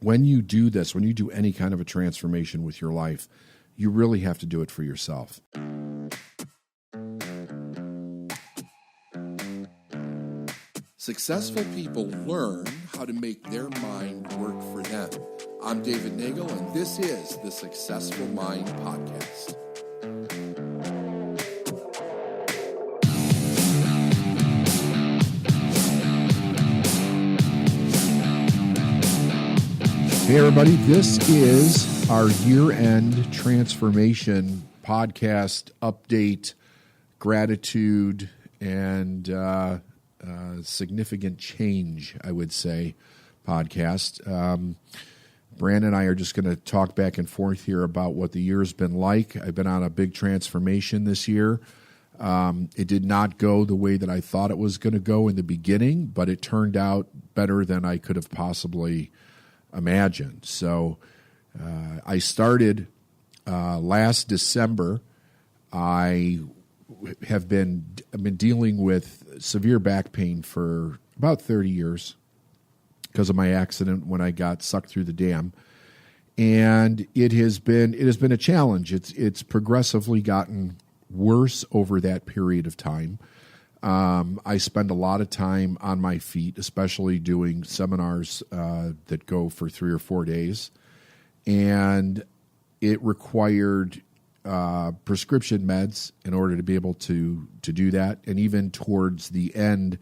when you do this, when you do any kind of a transformation with your life, you really have to do it for yourself. Successful people learn how to make their mind work for them. I'm David Nagel, and this is the Successful Mind Podcast. Hey, everybody, this is our year-end transformation podcast update, gratitude, and significant change, I would say, podcast. Brandon and I are just going to talk back and forth here about what the year's been like. I've been on a big transformation this year. It did not go the way that I thought it was going to go in the beginning, but it turned out better than I could have possibly imagined. So I started last December. I've been dealing with severe back pain for about 30 years because of my accident when I got sucked through the dam, and it has been a challenge. It's progressively gotten worse over that period of time. I spend a lot of time on my feet, especially doing seminars that go for 3 or 4 days, and it required prescription meds in order to be able to do that. And even towards the end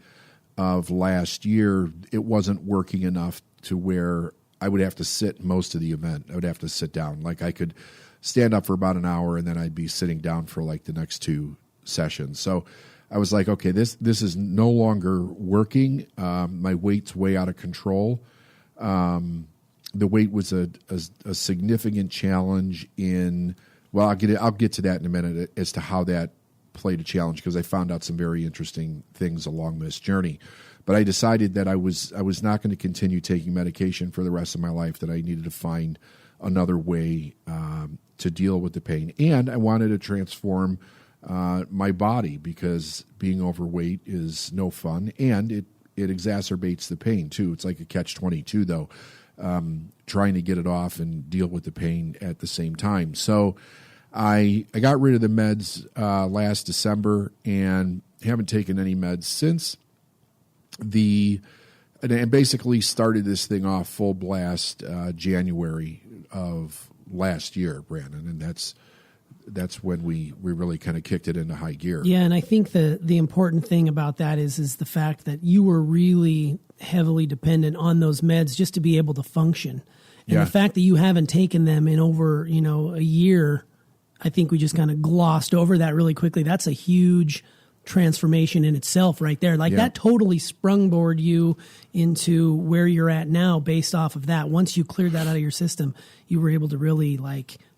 of last year, it wasn't working enough to where I would have to sit most of the event. I would have to sit down. Like, I could stand up for about an hour, and then I'd be sitting down for like the next 2 sessions. So I was like, okay, this is no longer working. My weight's way out of control. The weight was a significant challenge in. Well, I'll get to that in a minute as to how that played a challenge, because I found out some very interesting things along this journey. But I decided that I was not going to continue taking medication for the rest of my life, that I needed to find another way to deal with the pain. And I wanted to transform my body, because being overweight is no fun, and it exacerbates the pain too. It's like a catch-22 though, trying to get it off and deal with the pain at the same time. So I got rid of the meds last December and haven't taken any meds since. And basically started this thing off full blast January of last year, Brandon, and that's when we really kind of kicked it into high gear. Yeah, and I think the important thing about that is the fact that you were really heavily dependent on those meds just to be able to function. And the fact that you haven't taken them in over, a year, I think we just kind of glossed over that really quickly. That's a huge transformation in itself right there. That totally sprungboard you into where you're at now based off of that. Once you cleared that out of your system, you were able to really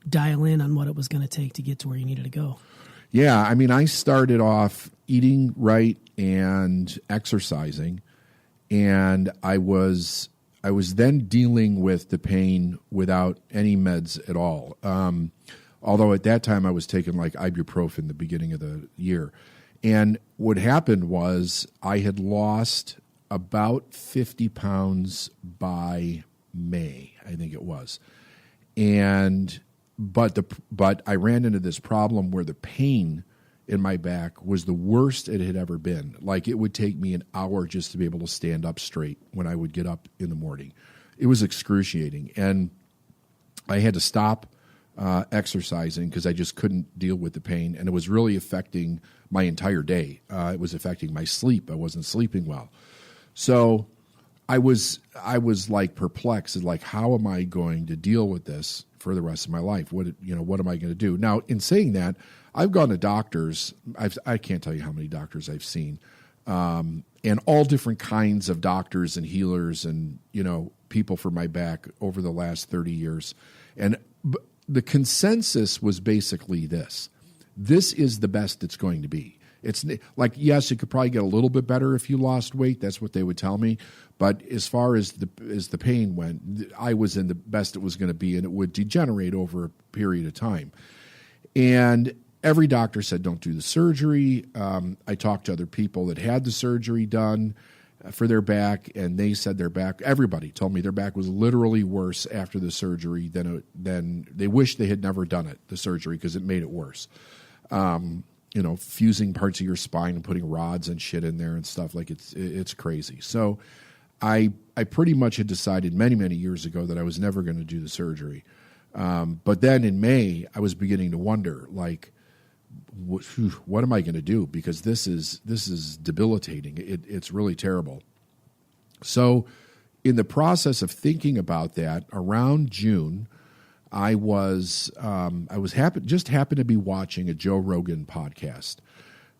dial in on what it was going to take to get to where you needed to go. Yeah, I mean, I started off eating right and exercising, and I was then dealing with the pain without any meds at all. Although at that time I was taking ibuprofen the beginning of the year. And what happened was I had lost about 50 pounds by May, I think it was. But I ran into this problem where the pain in my back was the worst it had ever been. Like, it would take me an hour just to be able to stand up straight when I would get up in the morning. It was excruciating. And I had to stop exercising because I just couldn't deal with the pain. And it was really affecting my entire day. It was affecting my sleep. I wasn't sleeping well. So I was perplexed, how am I going to deal with this for the rest of my life? What am I going to do? Now, in saying that, I've gone to doctors. I can't tell you how many doctors I've seen, and all different kinds of doctors and healers and, people for my back over the last 30 years. And the consensus was basically this. This is the best it's going to be. It's like, yes, it could probably get a little bit better if you lost weight. That's what they would tell me. But as far as the pain went, I was in the best it was going to be, and it would degenerate over a period of time. And every doctor said, don't do the surgery. I talked to other people that had the surgery done, for their back, and they said their back, everybody told me their back was literally worse after the surgery than they wish they had never done it, the surgery, because it made it worse. Fusing parts of your spine and putting rods and shit in there and stuff, like it's crazy. So I pretty much had decided many, many years ago that I was never going to do the surgery. But then in May, I was beginning to wonder, like, what am I going to do? Because this is debilitating. It's really terrible. So in the process of thinking about that, around June, I just happened to be watching a Joe Rogan podcast.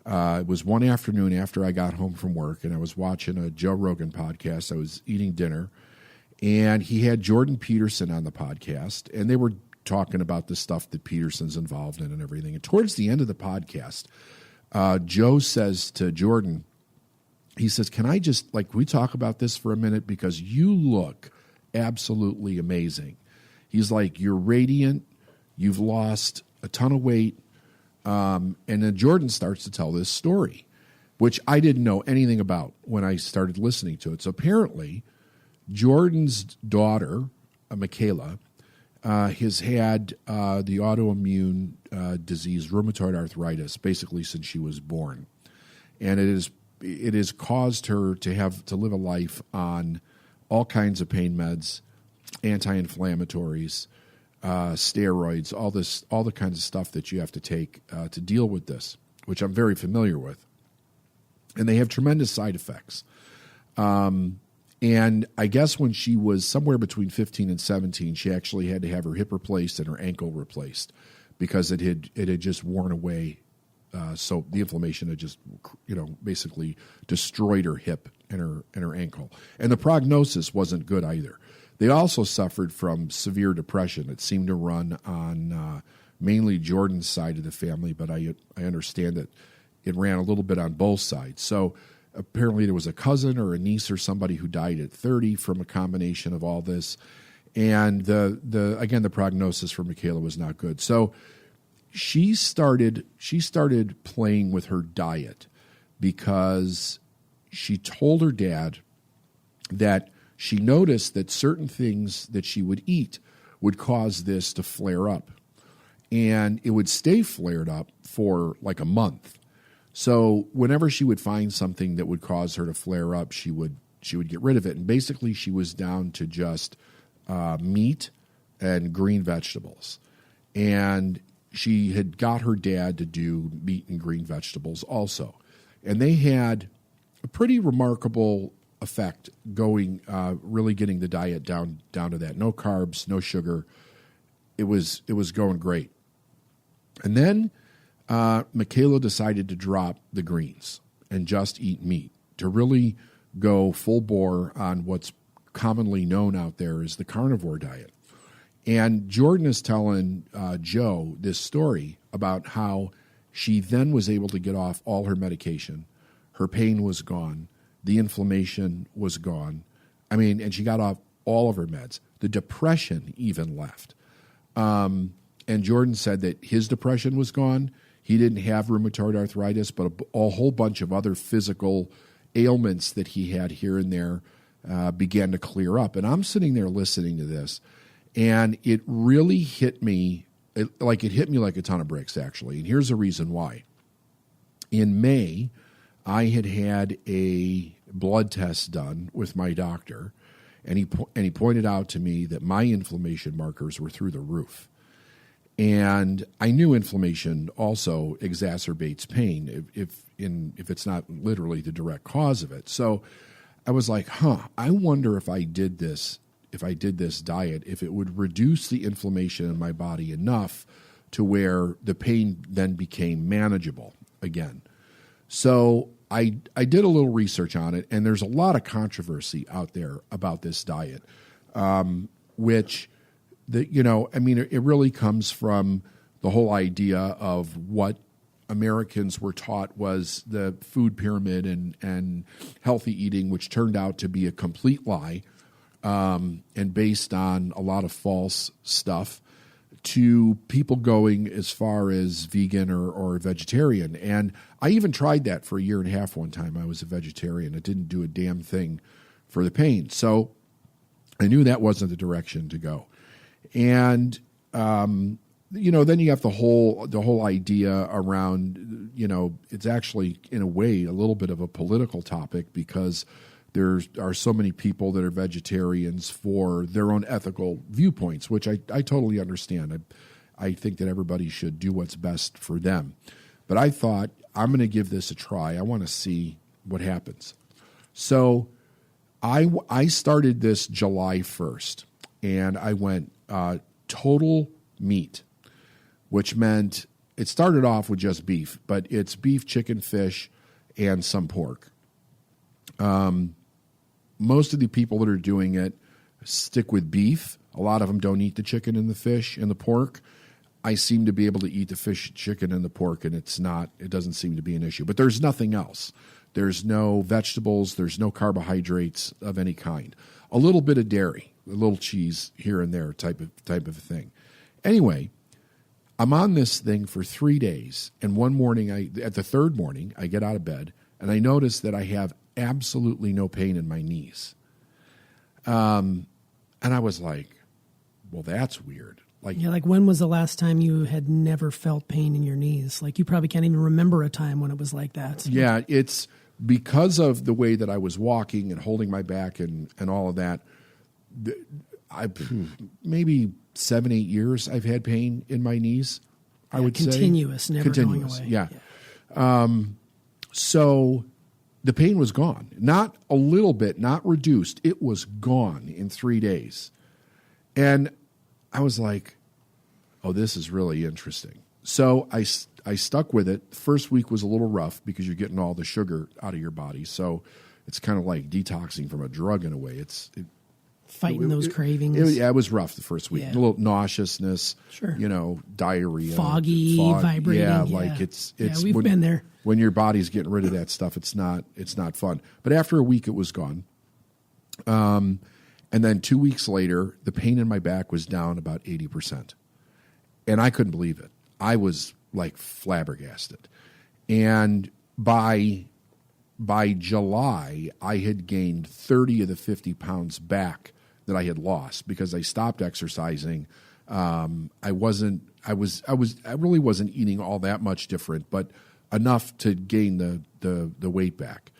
It was one afternoon after I got home from work, and I was watching a Joe Rogan podcast. I was eating dinner, and he had Jordan Peterson on the podcast, and they were talking about the stuff that Peterson's involved in and everything. And towards the end of the podcast, Joe says to Jordan, he says, can we talk about this for a minute? Because you look absolutely amazing. He's like, you're radiant. You've lost a ton of weight. And then Jordan starts to tell this story, which I didn't know anything about when I started listening to it. So apparently, Jordan's daughter, Michaela, has had the autoimmune disease, rheumatoid arthritis, basically since she was born. And it has caused her to live a life on all kinds of pain meds, anti-inflammatories, steroids, all the kinds of stuff that you have to take to deal with this, which I'm very familiar with. And they have tremendous side effects. And I guess when she was somewhere between 15 and 17, she actually had to have her hip replaced and her ankle replaced because it had just worn away. So the inflammation had just, basically destroyed her hip and her ankle. And the prognosis wasn't good either. They also suffered from severe depression. It seemed to run on mainly Jordan's side of the family, but I understand that it ran a little bit on both sides. So apparently there was a cousin or a niece or somebody who died at 30 from a combination of all this. And the prognosis for Michaela was not good. So she started playing with her diet because she told her dad that she noticed that certain things that she would eat would cause this to flare up. And it would stay flared up for like a month. So whenever she would find something that would cause her to flare up, she would get rid of it. And basically she was down to just meat and green vegetables. And she had got her dad to do meat and green vegetables also. And they had a pretty remarkable effect going, really getting the diet down to that. No carbs, no sugar. It was going great. And then Michaela decided to drop the greens and just eat meat, to really go full bore on what's commonly known out there as the carnivore diet. And Jordan is telling Joe this story about how she then was able to get off all her medication. Her pain was gone. The inflammation was gone. And she got off all of her meds. The depression even left. And Jordan said that his depression was gone. He didn't have rheumatoid arthritis, but a whole bunch of other physical ailments that he had here and there began to clear up. And I'm sitting there listening to this, and it really hit me, it hit me like a ton of bricks, actually. And here's the reason why. In May, I had a blood test done with my doctor, and he pointed out to me that my inflammation markers were through the roof. And I knew inflammation also exacerbates pain if it's not literally the direct cause of it. So I was like, I wonder if I did this diet, if it would reduce the inflammation in my body enough to where the pain then became manageable again. So I did a little research on it, and there's a lot of controversy out there about this diet, which it really comes from the whole idea of what Americans were taught was the food pyramid and healthy eating, which turned out to be a complete lie, and based on a lot of false stuff to people going as far as vegan or vegetarian. And I even tried that for a year and a half one time. I was a vegetarian. It didn't do a damn thing for the pain. So I knew that wasn't the direction to go. And, then you have the whole idea around, it's actually in a way a little bit of a political topic, because there are so many people that are vegetarians for their own ethical viewpoints, which I totally understand. I think that everybody should do what's best for them. But I thought, I'm going to give this a try. I want to see what happens. So I started this July 1st, and I went total meat, which meant it started off with just beef, but it's beef, chicken, fish, and some pork. Most of the people that are doing it stick with beef. A lot of them don't eat the chicken and the fish and the pork. I seem to be able to eat the fish, chicken, and the pork, and it doesn't seem to be an issue. But there's nothing else. There's no vegetables. There's no carbohydrates of any kind. A little bit of dairy, a little cheese here and there type of thing. Anyway, I'm on this thing for 3 days, and one morning, at the third morning, I get out of bed, and I notice that I have absolutely no pain in my knees. And I was like, well, that's weird. Like when was the last time you had never felt pain in your knees? Like you probably can't even remember a time when it was like that. So. Yeah, it's because of the way that I was walking and holding my back and all of that. Maybe 7-8 years I've had pain in my knees, I would continuous, say. Never going away. Yeah. So the pain was gone. Not a little bit, not reduced. It was gone in 3 days. And I was like, oh, this is really interesting. So I stuck with it. First week was a little rough because you're getting all the sugar out of your body. So it's kind of like detoxing from a drug in a way. Fighting those cravings. It was rough the first week. Yeah. A little nauseousness, sure. Diarrhea. Foggy, vibrating. Yeah, like it's we've been there. When your body's getting rid of that stuff, it's not fun. But after a week, it was gone. And then 2 weeks later, the pain in my back was down about 80%. And I couldn't believe it. I was like flabbergasted. And by July, I had gained 30 of the 50 pounds back that I had lost because I stopped exercising. I really wasn't eating all that much different, but enough to gain the weight back.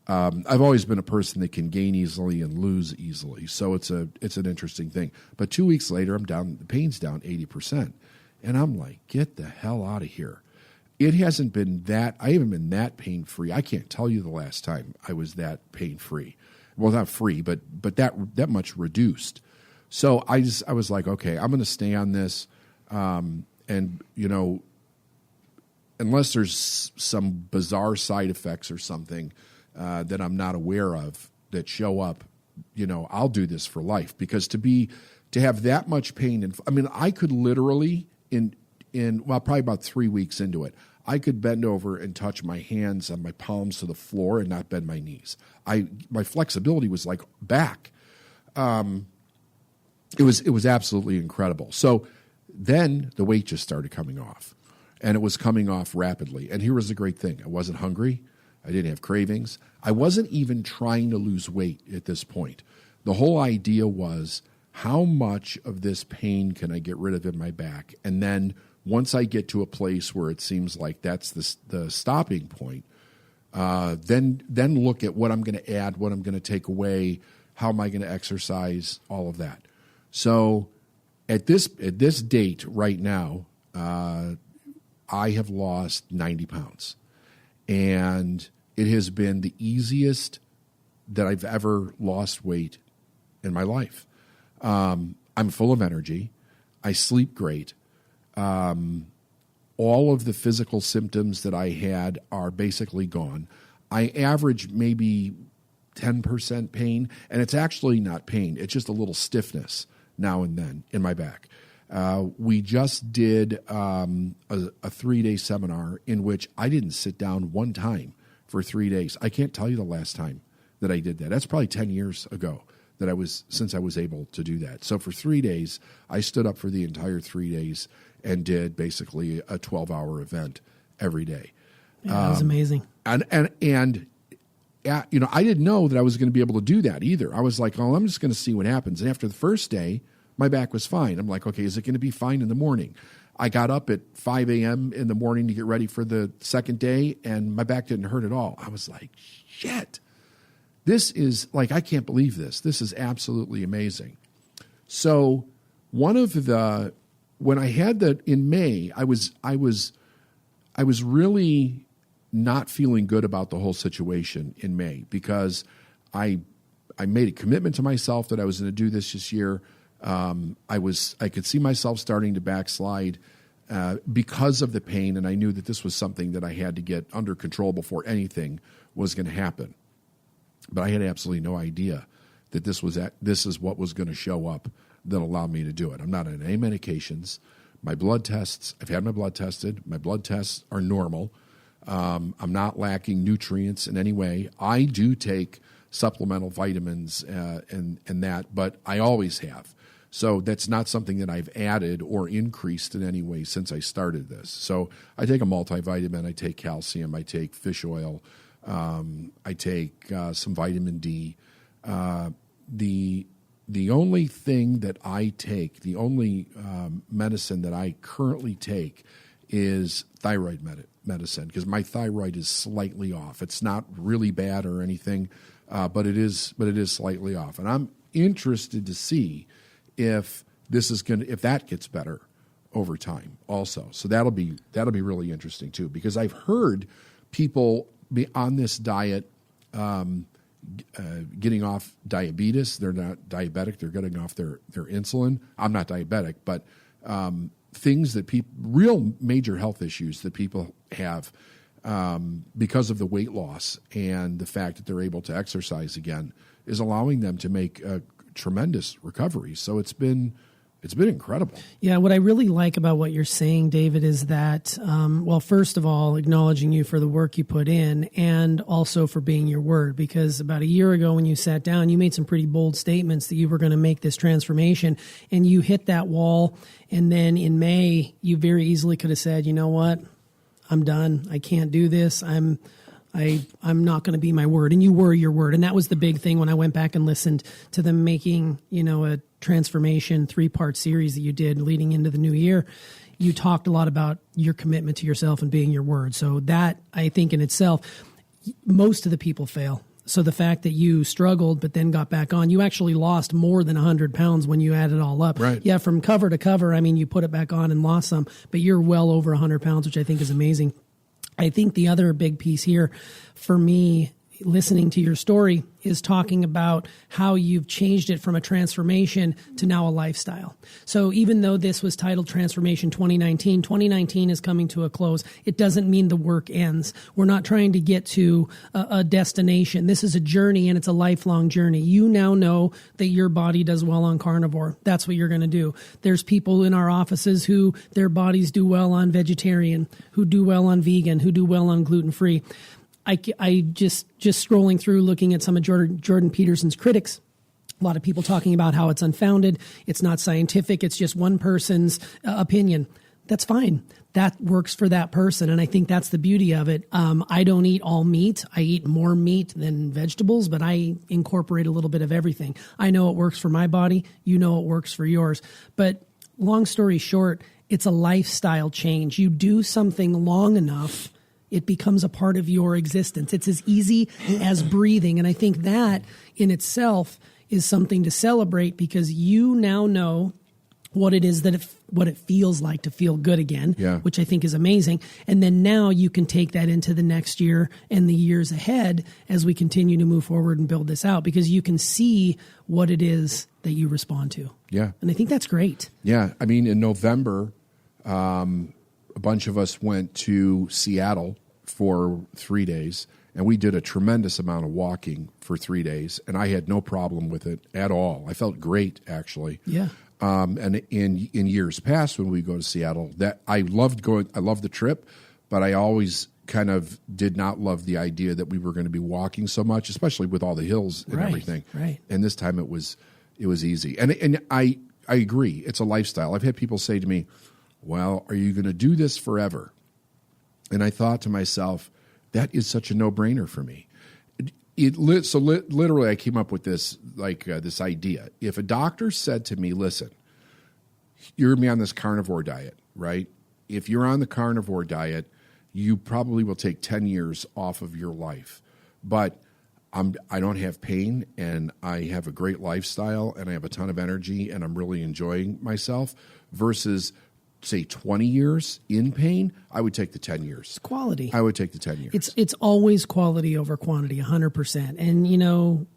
I've always been a person that can gain easily and lose easily, so it's an interesting thing. But 2 weeks later, I'm down. The pain's down 80%, and I'm like, get the hell out of here. It hasn't been that. I haven't been that pain free. I can't tell you the last time I was that pain free. Well, not free, but that much reduced. So I was like, okay, I'm going to stay on this, and unless there's some bizarre side effects or something that I'm not aware of that show up, I'll do this for life. Because to have that much pain, I could literally probably about 3 weeks into it, I could bend over and touch my hands and my palms to the floor and not bend my knees. My flexibility was like back. It was absolutely incredible. So then the weight just started coming off, and it was coming off rapidly. And here was the great thing: I wasn't hungry. I didn't have cravings. I wasn't even trying to lose weight at this point. The whole idea was, how much of this pain can I get rid of in my back? And then once I get to a place where it seems like that's the stopping point, then look at what I'm going to add, what I'm going to take away, how am I going to exercise, all of that. So at this date right now, I have lost 90 pounds. And it has been the easiest that I've ever lost weight in my life. I'm full of energy. I sleep great. All of the physical symptoms that I had are basically gone. I average maybe 10% pain, and it's actually not pain. It's just a little stiffness now and then in my back. We just did a 3-day seminar in which I didn't sit down one time for 3 days. I can't tell you the last time that I did that. That's probably 10 years ago since I was able to do that. So for 3 days, I stood up for the entire 3 days and did basically a 12-hour event every day. Yeah, that was amazing. And I didn't know that I was going to be able to do that either. I was like, oh, I'm just going to see what happens. And after the first day, my back was fine. I'm like, okay, is it going to be fine in the morning? I got up at 5 a.m. in the morning to get ready for the second day, and my back didn't hurt at all. I was like, shit. This is like, I can't believe this. This is absolutely amazing. So when I had that in May, I was really not feeling good about the whole situation in May because I made a commitment to myself that I was going to do this year. I could see myself starting to backslide because of the pain, and I knew that this was something that I had to get under control before anything was going to happen. But I had absolutely no idea that this is what was going to show up that allowed me to do it. I'm not on any medications. My blood tests, I've had my blood tested. My blood tests are normal. I'm not lacking nutrients in any way. I do take supplemental vitamins and that, but I always have. So that's not something that I've added or increased in any way since I started this. So I take a multivitamin, I take calcium, I take fish oil, I take some vitamin D. The only thing that I take, the only medicine that I currently take is thyroid medicine because my thyroid is slightly off. It's not really bad or anything, but it is slightly off. And I'm interested to see if that gets better over time also. So that'll be really interesting too, because I've heard people be on this diet getting off diabetes. They're not diabetic. They're getting off their insulin. I'm not diabetic, but things that real major health issues that people have because of the weight loss and the fact that they're able to exercise again is allowing them to make a tremendous recovery. So it's been incredible. Yeah, what I really like about what you're saying, David, is that, well, first of all, acknowledging you for the work you put in and also for being your word, because about a year ago when you sat down, you made some pretty bold statements that you were going to make this transformation, and you hit that wall. And then in May, you very easily could have said, you know what, I'm done. I can't do this. I'm not going to be my word. And you were your word. And that was the big thing when I went back and listened to them making, a transformation 3-part series that you did leading into the new year. You talked a lot about your commitment to yourself and being your word. So that, I think in itself, most of the people fail. So the fact that you struggled but then got back on, you actually lost more than 100 pounds when you add it all up. Right. Yeah, from cover to cover, you put it back on and lost some, but you're well over 100 pounds, which I think is amazing. I think the other big piece here for me, listening to your story, is talking about how you've changed it from a transformation to now a lifestyle. So even though this was titled Transformation 2019 is coming to a close. It doesn't mean the work ends. We're not trying to get to a destination. This is a journey, and it's a lifelong journey. You now know that your body does well on carnivore. That's what you're going to do. There's people in our offices who their bodies do well on vegetarian, who do well on vegan, who do well on gluten-free. I just scrolling through, looking at some of Jordan Peterson's critics, a lot of people talking about how it's unfounded, it's not scientific, it's just one person's opinion. That's fine. That works for that person, and I think that's the beauty of it. I don't eat all meat. I eat more meat than vegetables, but I incorporate a little bit of everything. I know it works for my body. You know it works for yours. But long story short, it's a lifestyle change. You do something long enough, it becomes a part of your existence. It's as easy as breathing. And I think that in itself is something to celebrate, because you now know what it is what it feels like to feel good again, which I think is amazing. And then now you can take that into the next year and the years ahead as we continue to move forward and build this out, because you can see what it is that you respond to. Yeah. And I think that's great. Yeah. In November, a bunch of us went to Seattle for 3 days, and we did a tremendous amount of walking for 3 days, and I had no problem with it at all. I felt great, actually. Yeah. And in years past when we go to Seattle, that I loved the trip, but I always kind of did not love the idea that we were going to be walking so much, especially with all the hills and everything. Right. And this time it was easy. And I agree. It's a lifestyle. I've had people say to me, well, are you going to do this forever? And I thought to myself, that is such a no-brainer for me. Literally, I came up with this this idea. If a doctor said to me, listen, you're going to be on this carnivore diet, right? If you're on the carnivore diet, you probably will take 10 years off of your life. But I don't have pain, and I have a great lifestyle, and I have a ton of energy, and I'm really enjoying myself, versus, say, 20 years in pain, I would take the 10 years. It's quality. I would take the 10 years. It's always quality over quantity, 100%. And,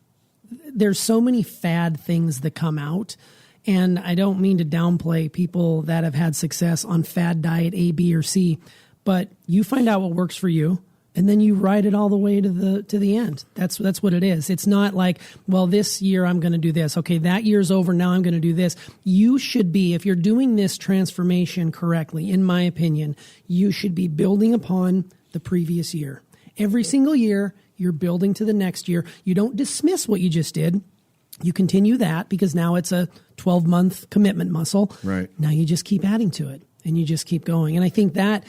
there's so many fad things that come out. And I don't mean to downplay people that have had success on fad diet A, B, or C, but you find out what works for you, and then you ride it all the way to the end. That's what it is. It's not like, well, this year I'm going to do this. Okay, that year's over. Now I'm going to do this. You should be, if you're doing this transformation correctly, in my opinion, you should be building upon the previous year. Every single year, you're building to the next year. You don't dismiss what you just did. You continue that, because now it's a 12-month commitment muscle. Right. Now you just keep adding to it, and you just keep going. And I think that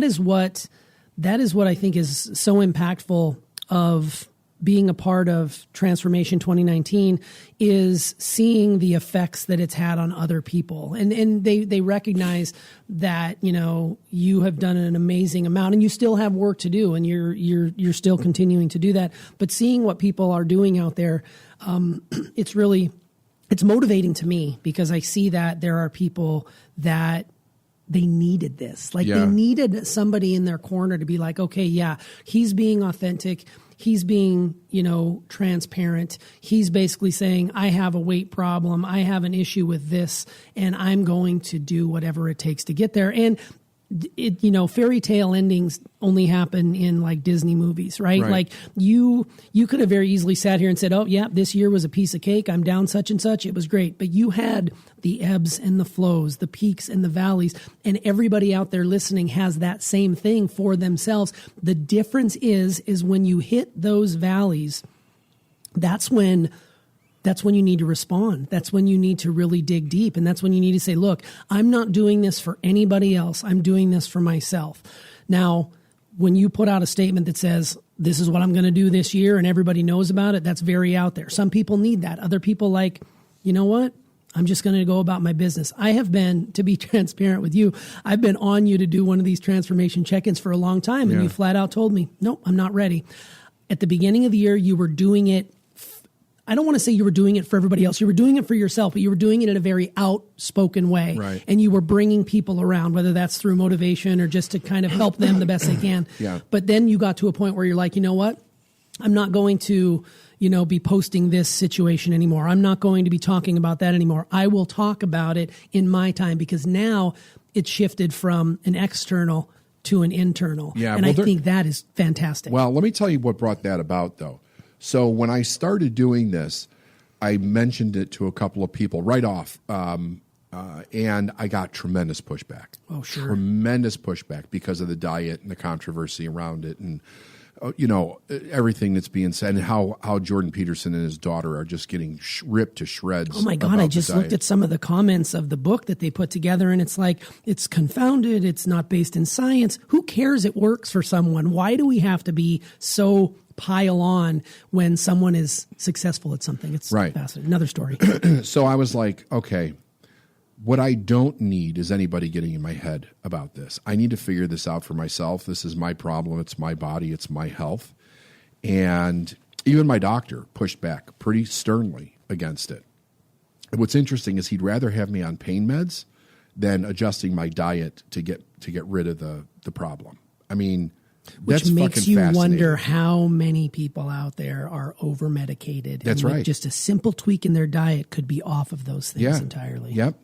is what I think is so impactful of being a part of Transformation 2019, is seeing the effects that it's had on other people. And they recognize that, you have done an amazing amount, and you still have work to do, and you're still continuing to do that. But seeing what people are doing out there, it's motivating to me, because I see that there are people that they needed this. They needed somebody in their corner to be like, okay, yeah, he's being authentic. He's being, transparent. He's basically saying, I have a weight problem. I have an issue with this, and I'm going to do whatever it takes to get there. And fairy tale endings only happen in Disney movies, right? Like you could have very easily sat here and said, oh yeah, this year was a piece of cake. I'm down such and such. It was great. But you had the ebbs and the flows, the peaks and the valleys, and everybody out there listening has that same thing for themselves. The difference is when you hit those valleys, that's when you need to respond. That's when you need to really dig deep. And that's when you need to say, look, I'm not doing this for anybody else. I'm doing this for myself. Now, when you put out a statement that says, this is what I'm going to do this year, and everybody knows about it, that's very out there. Some people need that. Other people you know what? I'm just going to go about my business. I have been, to be transparent with you, I've been on you to do one of these transformation check-ins for a long time. And you flat out told me, nope, I'm not ready. At the beginning of the year, you were doing it. I don't want to say you were doing it for everybody else. You were doing it for yourself, but you were doing it in a very outspoken way. Right. And you were bringing people around, whether that's through motivation or just to kind of help them the best they can. Yeah. But then you got to a point where you're like, you know what? I'm not going to, be posting this situation anymore. I'm not going to be talking about that anymore. I will talk about it in my time, because now it's shifted from an external to an internal. Yeah, and I think that is fantastic. Well, let me tell you what brought that about, though. So when I started doing this, I mentioned it to a couple of people right off, and I got tremendous pushback. Oh, sure. Tremendous pushback because of the diet and the controversy around it, and everything that's being said, and how Jordan Peterson and his daughter are just getting ripped to shreds. Oh my God, I just looked at some of the comments of the book that they put together, and it's like, it's confounded, it's not based in science. Who cares? It works for someone. Why do we have to be so pile on when someone is successful at something? It's fascinating. Another story. So I was like, okay, what I don't need is anybody getting in my head about this. I need to figure this out for myself. This is my problem. It's my body. It's my health. And even my doctor pushed back pretty sternly against it. And what's interesting is he'd rather have me on pain meds than adjusting my diet to get rid of the problem. I mean, which makes you wonder how many people out there are over medicated. That's right. Just a simple tweak in their diet could be off of those things entirely. Yep.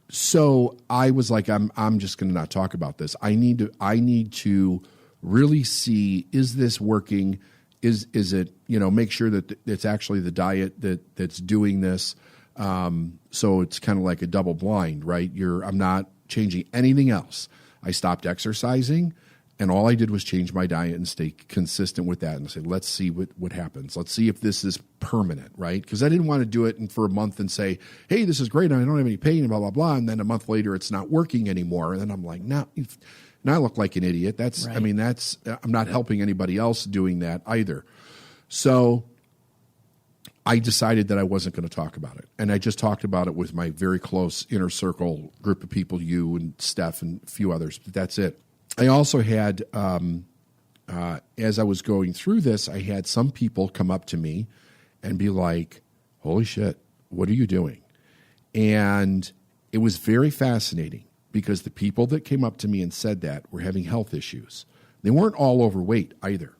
So I was like, I'm just going to not talk about this. I need to really see, is this working? Is it, make sure that it's actually the diet that's doing this. So it's kind of like a double blind, right? I'm not changing anything else. I stopped exercising, and all I did was change my diet and stay consistent with that and say, let's see what happens. Let's see if this is permanent, right? Because I didn't want to do it for a month and say, hey, this is great, and I don't have any pain, and blah, blah, blah. And then a month later, it's not working anymore. And then I'm like, now I look like an idiot. That's, right. I mean, I'm not helping anybody else doing that either. So I decided that I wasn't going to talk about it. And I just talked about it with my very close inner circle group of people, you and Steph and a few others, but that's it. I also had, as I was going through this, I had some people come up to me and be like, holy shit, what are you doing? And it was very fascinating because the people that came up to me and said that were having health issues. They weren't all overweight either.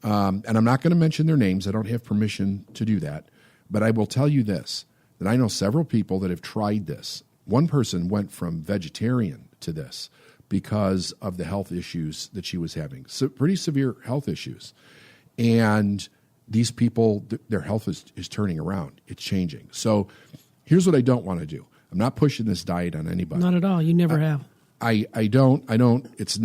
And I'm not going to mention their names. I don't have permission to do that. But I will tell you this, that I know several people that have tried this. One person went from vegetarian to this because of the health issues that she was having. So pretty severe health issues. And these people, their health is turning around. It's changing. So here's what I don't want to do. I'm not pushing this diet on anybody. Not at all. You never have. I don't. It's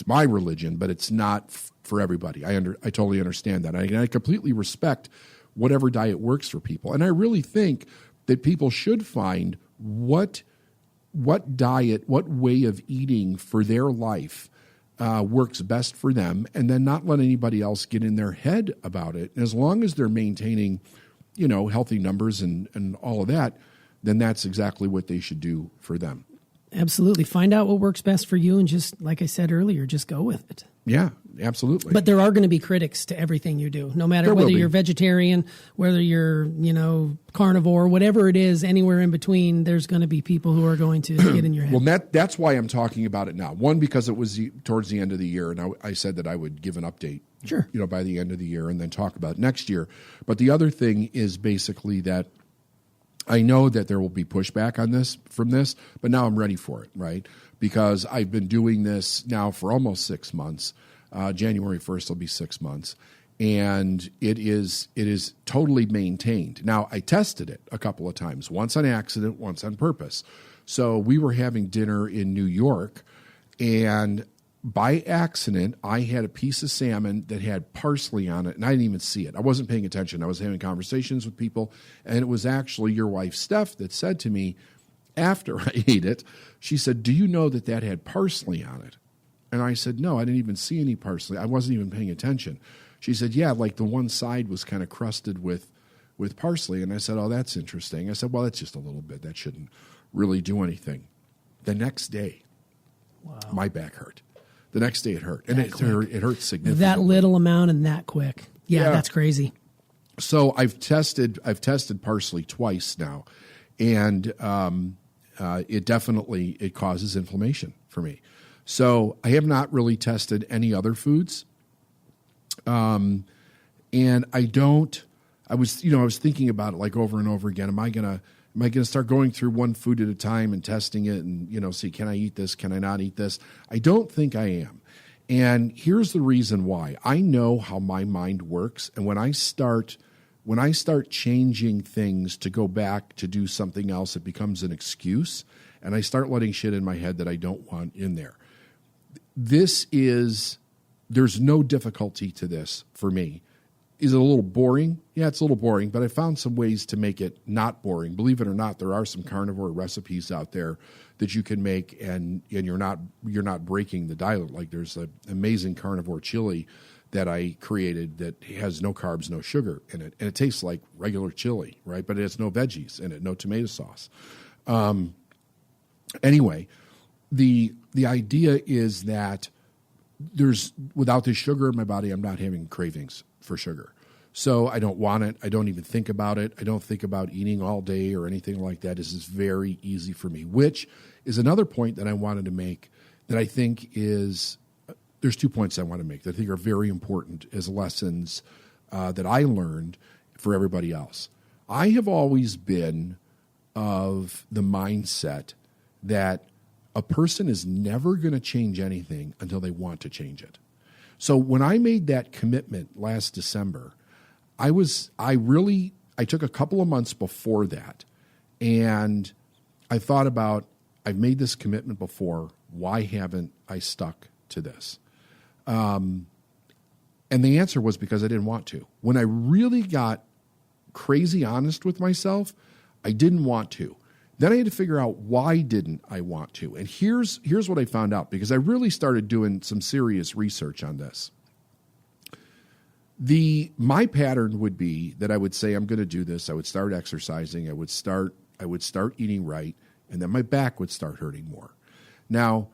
my religion, but it's not for everybody. I totally understand that. I completely respect whatever diet works for people. And I really think that people should find what diet, what way of eating for their life works best for them, and then not let anybody else get in their head about it. And as long as they're maintaining, healthy numbers and all of that, then that's exactly what they should do for them. Absolutely. Find out what works best for you, and just, like I said earlier, just go with it. Yeah, absolutely. But there are going to be critics to everything you do, no matter whether you're vegetarian, whether you're, carnivore, whatever it is, anywhere in between, there's going to be people who are going to get in your head. Well, that's why I'm talking about it now. One, because it was towards the end of the year, and I said that I would give an update, sure, by the end of the year, and then talk about next year. But the other thing is basically that I know that there will be pushback on this from this, but now I'm ready for it, right? Because I've been doing this now for almost 6 months. January 1st will be 6 months, and it is totally maintained. Now, I tested it a couple of times, once on accident, once on purpose. So we were having dinner in New York, and by accident, I had a piece of salmon that had parsley on it, and I didn't even see it. I wasn't paying attention. I was having conversations with people, and it was actually your wife, Steph, that said to me after I ate it, she said, do you know that had parsley on it? And I said, no, I didn't even see any parsley. I wasn't even paying attention. She said, yeah, like the one side was kind of crusted with parsley. And I said, oh, that's interesting. I said, well, that's just a little bit. That shouldn't really do anything. The next day, my back hurt. The next day it hurt. And it hurt significantly. That little amount and that quick. Yeah, that's crazy. So I've tested parsley twice now. And it causes inflammation for me. So I have not really tested any other foods. And I was thinking about it like over and over again. Am I going to start going through one food at a time and testing it and, see, can I eat this? Can I not eat this? I don't think I am. And here's the reason why. I know how my mind works. And when I start changing things to go back to do something else, it becomes an excuse. And I start letting shit in my head that I don't want in there. There's no difficulty to this for me. Is it a little boring? Yeah, it's a little boring, but I found some ways to make it not boring. Believe it or not, there are some carnivore recipes out there that you can make, and you're not breaking the diet. Like there's an amazing carnivore chili that I created that has no carbs, no sugar in it, and it tastes like regular chili, right? But it has no veggies in it, no tomato sauce. Anyway, the idea is that without this sugar in my body, I'm not having cravings for sugar. So I don't want it. I don't even think about it. I don't think about eating all day or anything like that. This is very easy for me, which is another point that I wanted to make that I think is, there's 2 points I want to make that I think are very important as lessons that I learned for everybody else. I have always been of the mindset that a person is never going to change anything until they want to change it. So when I made that commitment last December, I took a couple of months before that, and I thought about, I've made this commitment before. Why haven't I stuck to this? And the answer was because I didn't want to. When I really got crazy honest with myself, I didn't want to. Then I had to figure out why didn't I want to. And here's what I found out, because I really started doing some serious research on this. My pattern would be that I would say I'm going to do this. I would start exercising. I would start eating right, and then my back would start hurting more. Now,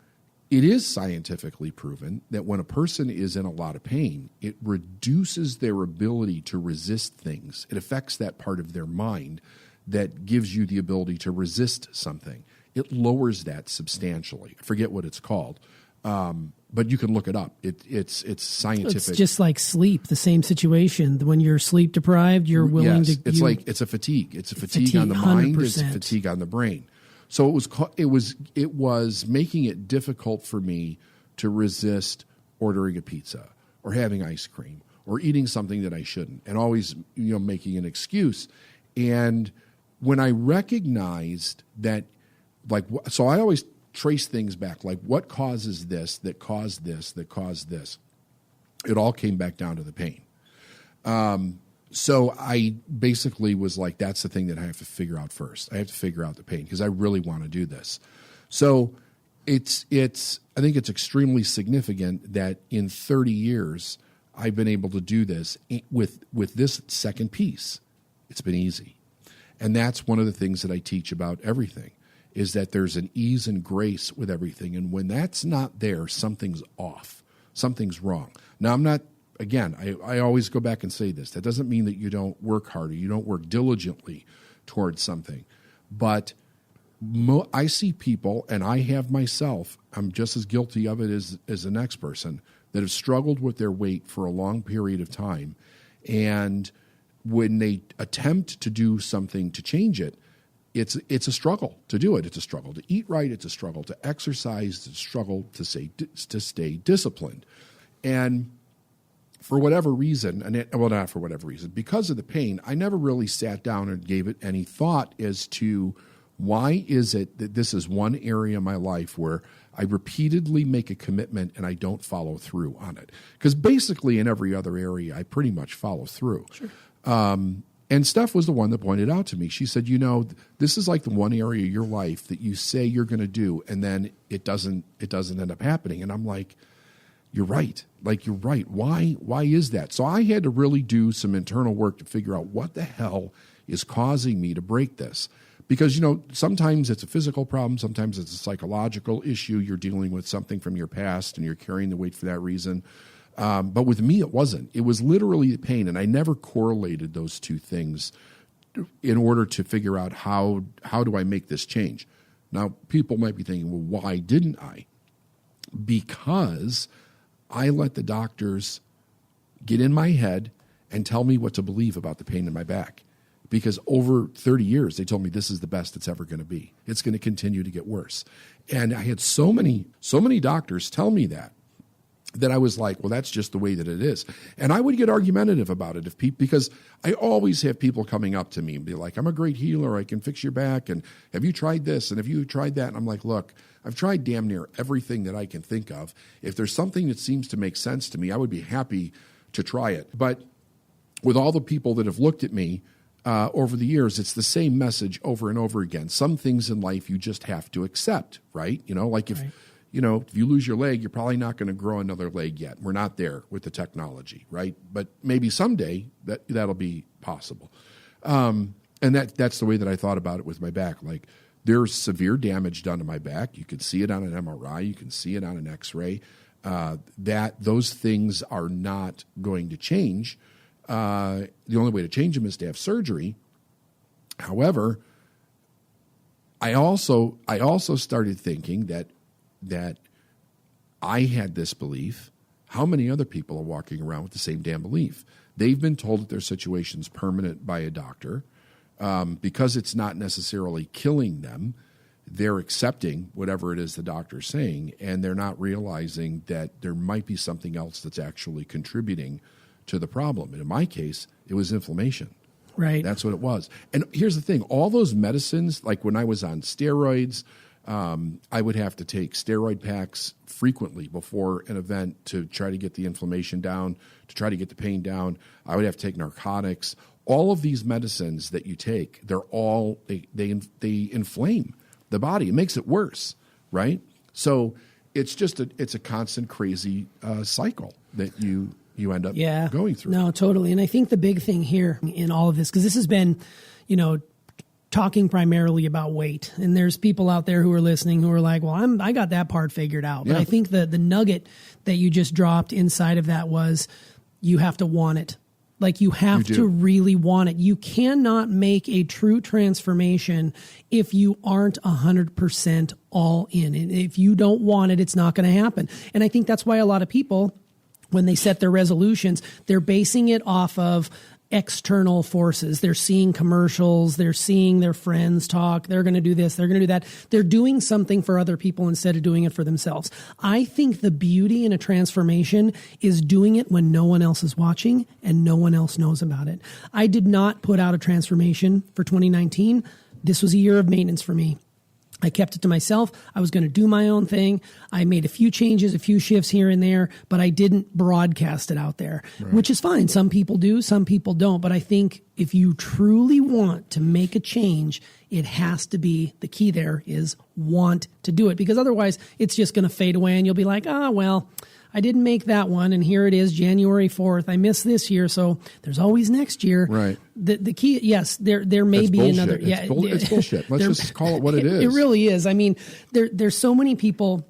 it is scientifically proven that when a person is in a lot of pain, it reduces their ability to resist things. It affects that part of their mind that gives you the ability to resist something. It lowers that substantially. I forget what it's called, but you can look it up. It's scientific. It's just like sleep, the same situation. When you're sleep deprived, you're willing to... It's a fatigue. It's a fatigue on the mind. 100%. It's a fatigue on the brain. So it was making it difficult for me to resist ordering a pizza or having ice cream or eating something that I shouldn't, and always making an excuse. And when I recognized that, so I always trace things back, like what causes this, that caused this, that caused this. It all came back down to the pain. So I basically was like, that's the thing that I have to figure out first. I have to figure out the pain because I really want to do this. So I think it's extremely significant that in 30 years I've been able to do this with this second piece. It's been easy. And that's one of the things that I teach about everything, is that there's an ease and grace with everything. And when that's not there, something's off. Something's wrong. Now, I always go back and say this. That doesn't mean that you don't work harder. You don't work diligently towards something. But I see people, and I have myself, I'm just as guilty of it as the next person, that have struggled with their weight for a long period of time. And when they attempt to do something to change it, it's a struggle to do it. It's a struggle to eat right. It's a struggle to exercise. It's a struggle to stay disciplined. And for whatever reason, not for whatever reason, because of the pain, I never really sat down and gave it any thought as to why is it that this is one area of my life where I repeatedly make a commitment and I don't follow through on it. Because basically in every other area, I pretty much follow through. Sure. And Steph was the one that pointed out to me. She said, this is like the one area of your life that you say you're going to do, and then it doesn't end up happening. And I'm like, you're right. You're right. Why is that? So I had to really do some internal work to figure out what the hell is causing me to break this. Because, sometimes it's a physical problem. Sometimes it's a psychological issue. You're dealing with something from your past and you're carrying the weight for that reason. But with me, it wasn't. It was literally the pain, and I never correlated those two things in order to figure out how do I make this change. Now, people might be thinking, well, why didn't I? Because I let the doctors get in my head and tell me what to believe about the pain in my back. Because over 30 years, they told me this is the best it's ever going to be. It's going to continue to get worse. And I had so many doctors tell me that I was like, well, that's just the way that it is. And I would get argumentative about it because I always have people coming up to me and be like, I'm a great healer. I can fix your back. And have you tried this? And have you tried that? And I'm like, look, I've tried damn near everything that I can think of. If there's something that seems to make sense to me, I would be happy to try it. But with all the people that have looked at me over the years, it's the same message over and over again. Some things in life you just have to accept, right? If you lose your leg, you're probably not going to grow another leg yet. We're not there with the technology, right? But maybe someday that'll be possible. And that's the way that I thought about it with my back. Like, there's severe damage done to my back. You can see it on an MRI. You can see it on an X-ray. That those things are not going to change. The only way to change them is to have surgery. However, I also started thinking that I had this belief. How many other people are walking around with the same damn belief? They've been told that their situation's permanent by a doctor. Because it's not necessarily killing them, they're accepting whatever it is the doctor's saying, and they're not realizing that there might be something else that's actually contributing to the problem. And in my case, it was inflammation. Right. That's what it was. And here's the thing. All those medicines, like when I was on steroids, I would have to take steroid packs frequently before an event to try to get the inflammation down, to try to get the pain down. I would have to take narcotics. All of these medicines that you take, they inflame the body. It makes it worse, right? So it's just it's a constant crazy cycle that you end up going through. No, totally. And I think the big thing here in all of this, because this has been, talking primarily about weight, and there's people out there who are listening who are like, well, I got that part figured out. But I think the nugget that you just dropped inside of that was you have to want it. Like you have to really want it. You cannot make a true transformation if you aren't 100% all in. And if you don't want it, it's not going to happen. And I think that's why a lot of people, when they set their resolutions, they're basing it off of external forces. They're seeing commercials. They're seeing their friends talk. They're going to do this. They're going to do that. They're doing something for other people instead of doing it for themselves. I think the beauty in a transformation is doing it when no one else is watching and no one else knows about it. I did not put out a transformation for 2019. This was a year of maintenance for me. I kept it to myself. I was going to do my own thing. I made a few changes, a few shifts here and there, but I didn't broadcast it out there, which is fine. Some people do, some people don't. But I think if you truly want to make a change, it has to be, the key there is want to do it, because otherwise it's just going to fade away and you'll be like, well, I didn't make that one, and here it is, January 4th. I missed this year, so there's always next year. Right. The key, yes, there may be bullshit. another. It's bullshit. Let's just call it what it is. It really is. I mean, there's so many people,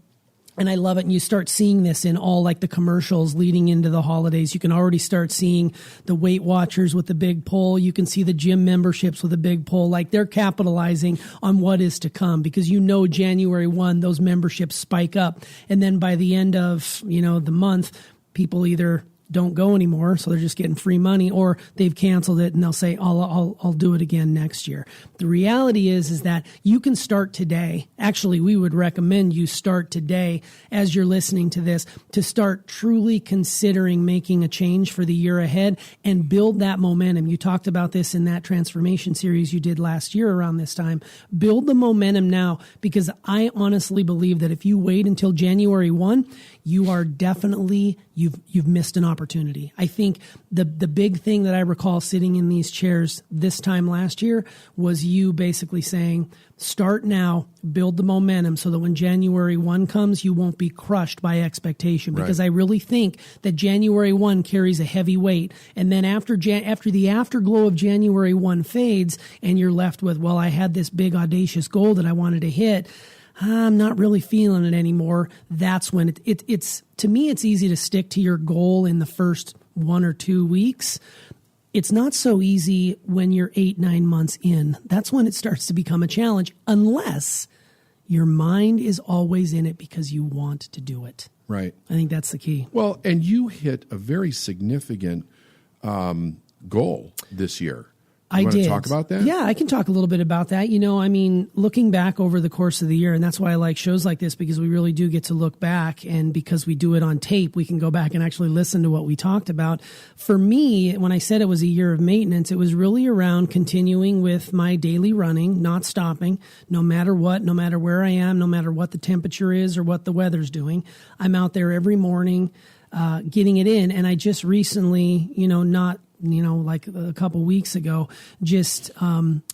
and I love it. And you start seeing this in all like the commercials leading into the holidays. You can already start seeing the Weight Watchers with the big pull. You can see the gym memberships with a big pull. Like they're capitalizing on what is to come, because January 1, those memberships spike up. And then by the end of, the month, people either don't go anymore, so they're just getting free money, or they've canceled it and they'll say, I'll do it again next year. The reality is that you can start today. Actually, we would recommend you start today as you're listening to this, to start truly considering making a change for the year ahead and build that momentum. You talked about this in that transformation series you did last year around this time. Build the momentum now, because I honestly believe that if you wait until January 1, you are definitely, you've missed an opportunity. I think the big thing that I recall sitting in these chairs this time last year was you basically saying, start now, build the momentum so that when January 1 comes, you won't be crushed by expectation. Because I really think that January 1 carries a heavy weight. And then after the afterglow of January 1 fades and you're left with, well, I had this big audacious goal that I wanted to hit, I'm not really feeling it anymore. That's when it's to me, it's easy to stick to your goal in the first 1 or 2 weeks. It's not so easy when you're 8-9 months in. That's when it starts to become a challenge, unless your mind is always in it because you want to do it. Right. I think that's the key. Well, and you hit a very significant goal this year. I did. Talk about that? Yeah, I can talk a little bit about that. Looking back over the course of the year, and that's why I like shows like this, because we really do get to look back, and because we do it on tape, we can go back and actually listen to what we talked about. For me, when I said it was a year of maintenance, it was really around continuing with my daily running, not stopping, no matter what, no matter where I am, no matter what the temperature is or what the weather's doing. I'm out there every morning, getting it in. And I just recently, like a couple weeks ago, just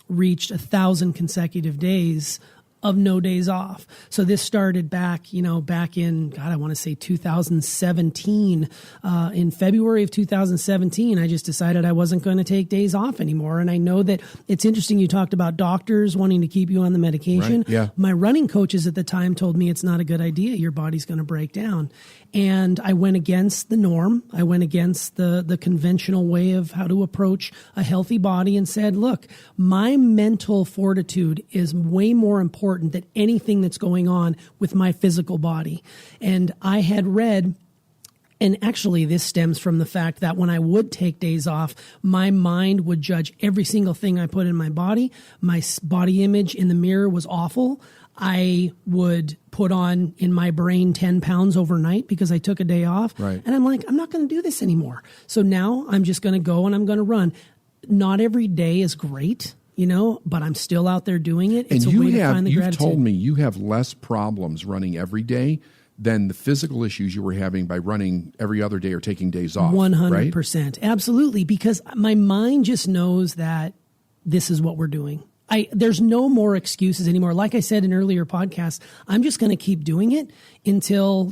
reached 1,000 consecutive days of no days off. So this started back in, I want to say 2017. In February of 2017, I just decided I wasn't going to take days off anymore. And I know that it's interesting. You talked about doctors wanting to keep you on the medication. Right, yeah. My running coaches at the time told me it's not a good idea. Your body's going to break down. And I went against the norm. I went against the conventional way of how to approach a healthy body and said, look, my mental fortitude is way more important than anything that's going on with my physical body. And I had read, and actually this stems from the fact that when I would take days off, my mind would judge every single thing I put in my body. My body image in the mirror was awful. I would put on in my brain 10 pounds overnight because I took a day off. Right. And I'm like, I'm not going to do this anymore. So now I'm just going to go and I'm going to run. Not every day is great. but I'm still out there doing it. It's and a way to find the you've gratitude. told me you have less problems running every day than the physical issues you were having by running every other day or taking days off. 100%. Right? Absolutely. Because my mind just knows that this is what we're doing. There's no more excuses anymore. Like I said in earlier podcasts, I'm just going to keep doing it until,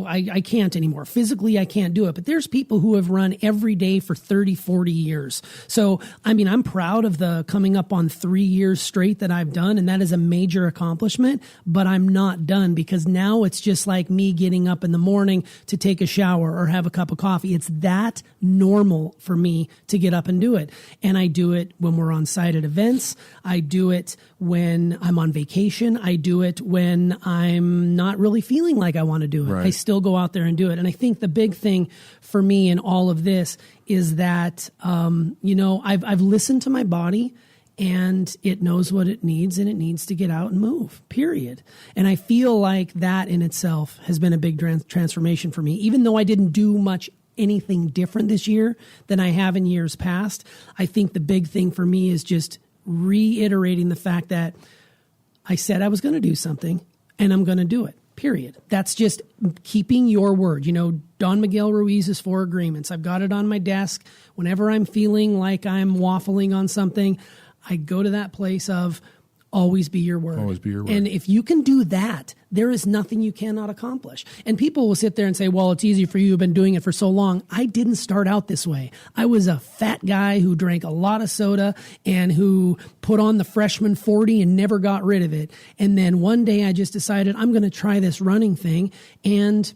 I can't anymore. Physically, I can't do it. But there's people who have run every day for 30, 40 years. So, I'm proud of the coming up on 3 years straight that I've done. And that is a major accomplishment. But I'm not done, because now it's just like me getting up in the morning to take a shower or have a cup of coffee. It's that normal for me to get up and do it. And I do it when we're on site at events. I do it when I'm on vacation. I do it when I'm not really feeling like I want to do it. Right. I still go out there and do it. And I think the big thing for me in all of this is that, I've listened to my body, and it knows what it needs, and it needs to get out and move, period. And I feel like that in itself has been a big transformation for me. Even though I didn't do anything different this year than I have in years past, I think the big thing for me is just reiterating the fact that I said I was going to do something, and I'm going to do it, period. That's just keeping your word. Don Miguel Ruiz's 4 agreements. I've got it on my desk. Whenever I'm feeling like I'm waffling on something, I go to that place of always be your word. Always be your word. And if you can do that, there is nothing you cannot accomplish. And people will sit there and say, well, it's easy for you. You've been doing it for so long. I didn't start out this way. I was a fat guy who drank a lot of soda and who put on the freshman 40 and never got rid of it. And then one day I just decided I'm going to try this running thing. And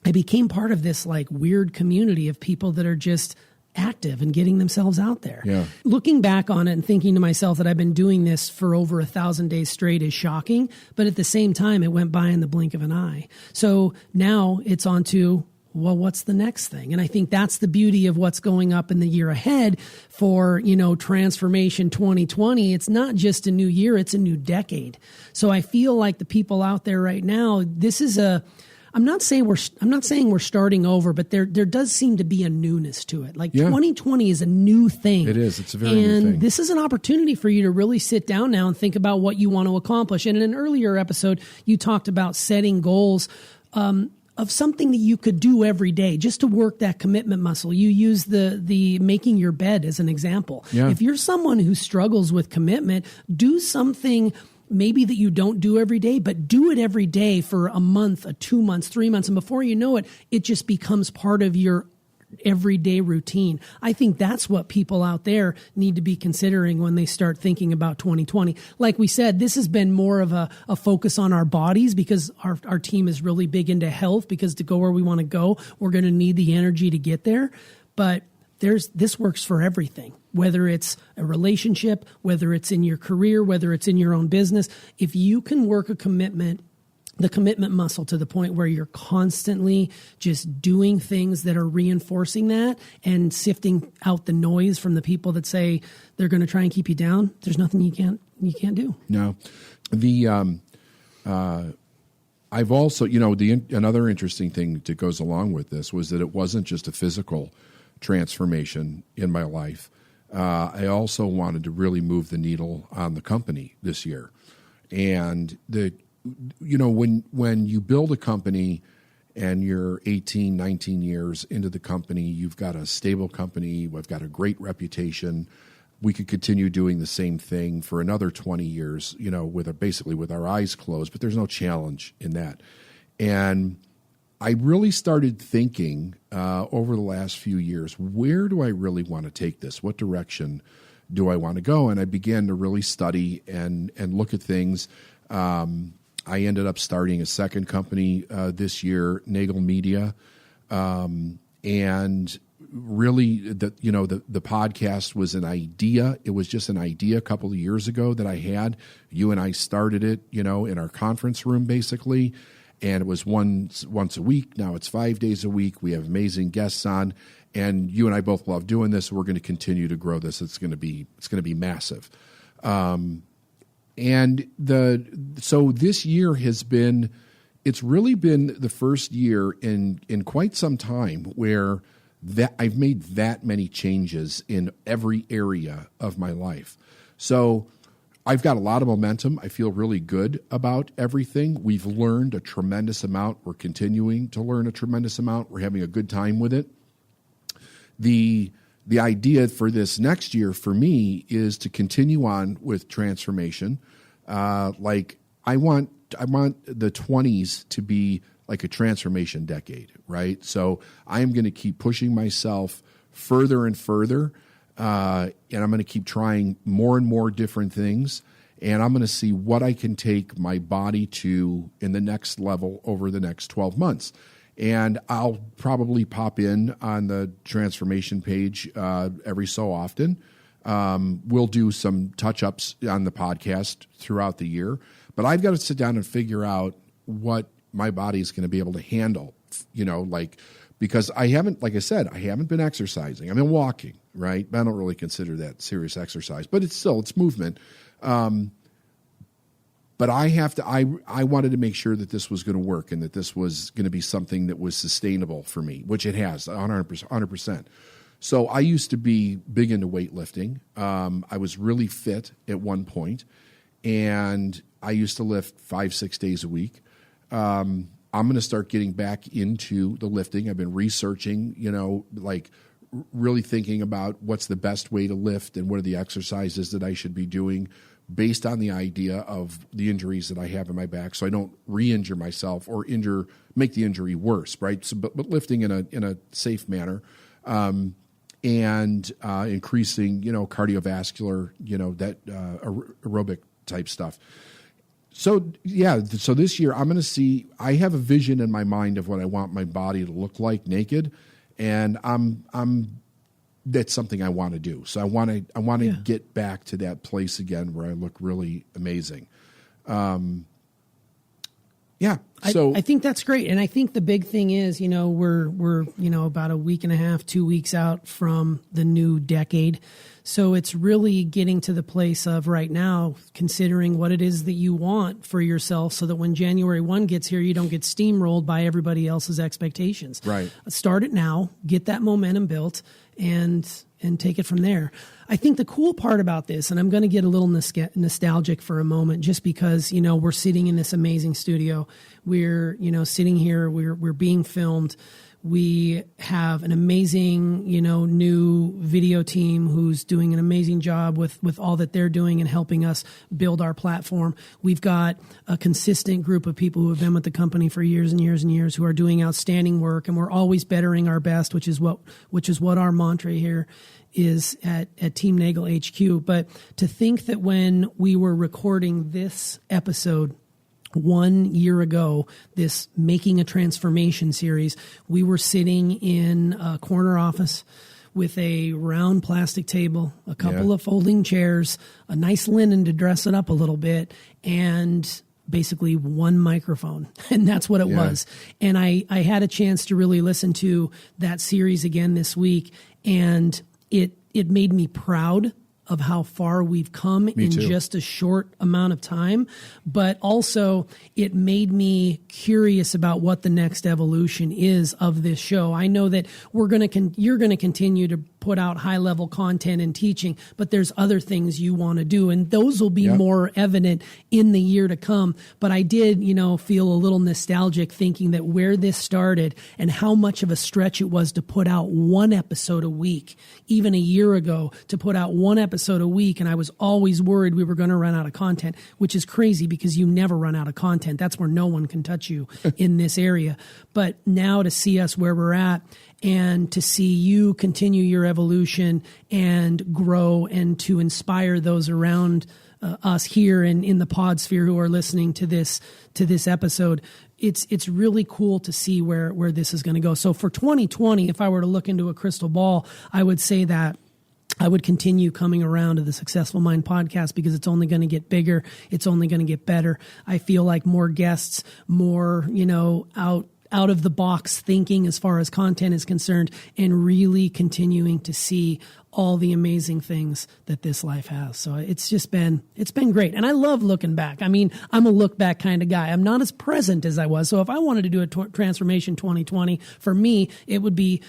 I became part of this weird community of people that are just active and getting themselves out there. Yeah. Looking back on it and thinking to myself that I've been doing this for over 1,000 days straight is shocking, but at the same time, it went by in the blink of an eye. So now it's on to, well, what's the next thing? And I think that's the beauty of what's going up in the year ahead for, Transformation 2020. It's not just a new year, it's a new decade. So I feel like the people out there right now, this is I'm not saying we're starting over, but there does seem to be a newness to it. 2020 is a new thing. It is. It's a very new thing. And this is an opportunity for you to really sit down now and think about what you want to accomplish. And in an earlier episode, you talked about setting goals of something that you could do every day just to work that commitment muscle. You use the making your bed as an example. Yeah. If you're someone who struggles with commitment, do something maybe that you don't do every day, but do it every day for a month, 2 months, 3 months. And before you know it, it just becomes part of your everyday routine. I think that's what people out there need to be considering when they start thinking about 2020. Like we said, this has been more of a focus on our bodies, because our team is really big into health, because to go where we want to go, we're going to need the energy to get there. But this works for everything, whether it's a relationship, whether it's in your career, whether it's in your own business. If you can work the commitment muscle to the point where you're constantly just doing things that are reinforcing that and sifting out the noise from the people that say they're going to try and keep you down, there's nothing you can't do. No. I've also, another interesting thing that goes along with this was that it wasn't just a physical transformation in my life. I also wanted to really move the needle on the company this year. And when you build a company and you're 18, 19 years into the company, you've got a stable company, we've got a great reputation. We could continue doing the same thing for another 20 years, with our eyes closed, but there's no challenge in that. And I really started thinking over the last few years, where do I really want to take this? What direction do I want to go? And I began to really study and look at things. I ended up starting a second company this year, Nagel Media, and really the podcast was an idea. It was just an idea a couple of years ago that I had. You and I started it, in our conference room basically. And it was once a week. Now it's 5 days a week. We have amazing guests on, and you and I both love doing this. We're going to continue to grow this. It's going to be massive. So this year it's really been the first year in quite some time where that I've made that many changes in every area of my life. So I've got a lot of momentum. I feel really good about everything. We've learned a tremendous amount. We're continuing to learn a tremendous amount. We're having a good time with it. The idea for this next year for me is to continue on with transformation. Like I want the 20s to be like a transformation decade, right? So I am going to keep pushing myself further and further, and I'm going to keep trying more and more different things, and I'm going to see what I can take my body to in the next level over the next 12 months. And I'll probably pop in on the transformation page every so often. We'll do some touch-ups on the podcast throughout the year, but I've got to sit down and figure out what my body is going to be able to handle, because I haven't been exercising. I've been walking, right? I don't really consider that serious exercise, but it's movement. But I wanted to make sure that this was going to work and that this was going to be something that was sustainable for me, which it has 100%. So I used to be big into weightlifting. I was really fit at one point, and I used to lift 5-6 days a week. I'm going to start getting back into the lifting. I've been researching, really thinking about what's the best way to lift and what are the exercises that I should be doing based on the idea of the injuries that I have in my back, so I don't re-injure myself or make the injury worse, right? So, but lifting in a safe manner, and increasing, cardiovascular, that aerobic type stuff. So so this year I'm going to see. I have a vision in my mind of what I want my body to look like naked, and that's something I want to do. So I want to get back to that place again where I look really amazing. So I think that's great, and I think the big thing is, we're about a week and a half, 2 weeks out from the new decade. So it's really getting to the place of right now, considering what it is that you want for yourself so that when January 1 gets here, you don't get steamrolled by everybody else's expectations. Right. Start it now, get that momentum built, and take it from there. I think the cool part about this, and I'm going to get a little nostalgic for a moment, just because, we're sitting in this amazing studio. We're, sitting here, we're being filmed. We have an amazing, new video team who's doing an amazing job with all that they're doing and helping us build our platform. We've got a consistent group of people who have been with the company for years and years and years who are doing outstanding work, and we're always bettering our best, which is what our mantra here is at Team Nagel HQ. But to think that when we were recording this episode 1 year ago, this Making a Transformation series, we were sitting in a corner office with a round plastic table, a couple of folding chairs, a nice linen to dress it up a little bit, and basically one microphone. And that's what it was. And I had a chance to really listen to that series again this week, and it made me proud of how far we've come in just a short amount of time, but also it made me curious about what the next evolution is of this show. I know that you're going to continue to put out high-level content and teaching, but there's other things you want to do, and those will be more evident in the year to come. But I did, feel a little nostalgic thinking that where this started and how much of a stretch it was to put out one episode a week, even a year ago, to put out one episode a week, and I was always worried we were going to run out of content, which is crazy because you never run out of content. That's where no one can touch you in this area. But now to see us where we're at, and to see you continue your evolution and grow, and to inspire those around us here and in the pod sphere who are listening to this episode, it's really cool to see where this is going to go. So for 2020, if I were to look into a crystal ball, I would say that I would continue coming around to the Successful Mind podcast because it's only going to get bigger. It's only going to get better. I feel like more guests, more, out of the box thinking as far as content is concerned, and really continuing to see all the amazing things that this life has. So it's been great. And I love looking back. I mean, I'm a look back kind of guy. I'm not as present as I was. So if I wanted to do a transformation 2020, for me, it would be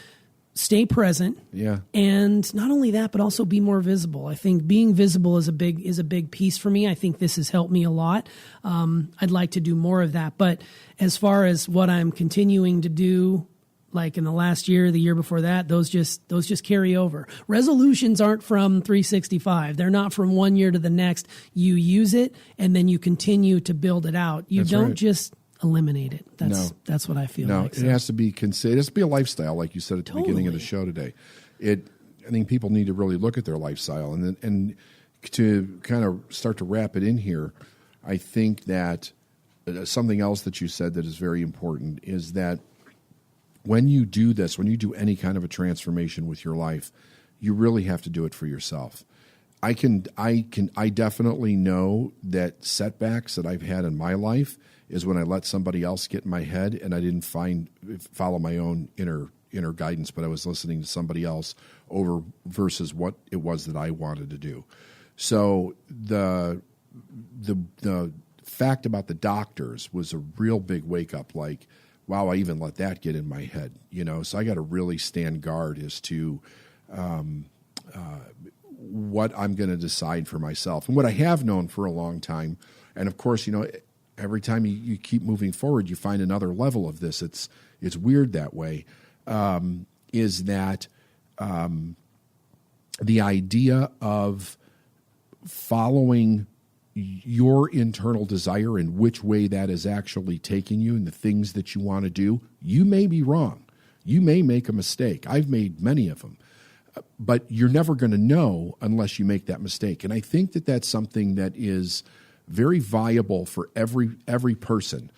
stay present. Yeah. And not only that, but also be more visible. I think being visible is a big piece for me. I think this has helped me a lot. I'd like to do more of that. But as far as what I'm continuing to do, like in the last year, the year before that, those just carry over. Resolutions aren't from 365. They're not from one year to the next. You use it and then you continue to build it out. You don't just eliminate it. That's what I feel like. It has to be considered. It has to be a lifestyle, like you said at the beginning of the show today. I think people need to really look at their lifestyle, and to kind of start to wrap it in here, I think that something else that you said that is very important is that when you do this, when you do any kind of a transformation with your life, you really have to do it for yourself. I definitely know that setbacks that I've had in my life is when I let somebody else get in my head and I didn't follow my own inner guidance, but I was listening to somebody else over versus what it was that I wanted to do. So the fact about the doctors was a real big wake up, like, wow, I even let that get in my head, So I got to really stand guard as to what I'm going to decide for myself. And what I have known for a long time, and of course, every time you keep moving forward, you find another level of this. It's weird that way, is that the idea of following your internal desire and which way that is actually taking you and the things that you want to do, you may be wrong. You may make a mistake. I've made many of them. But you're never going to know unless you make that mistake. And I think that that's something that is very viable for every person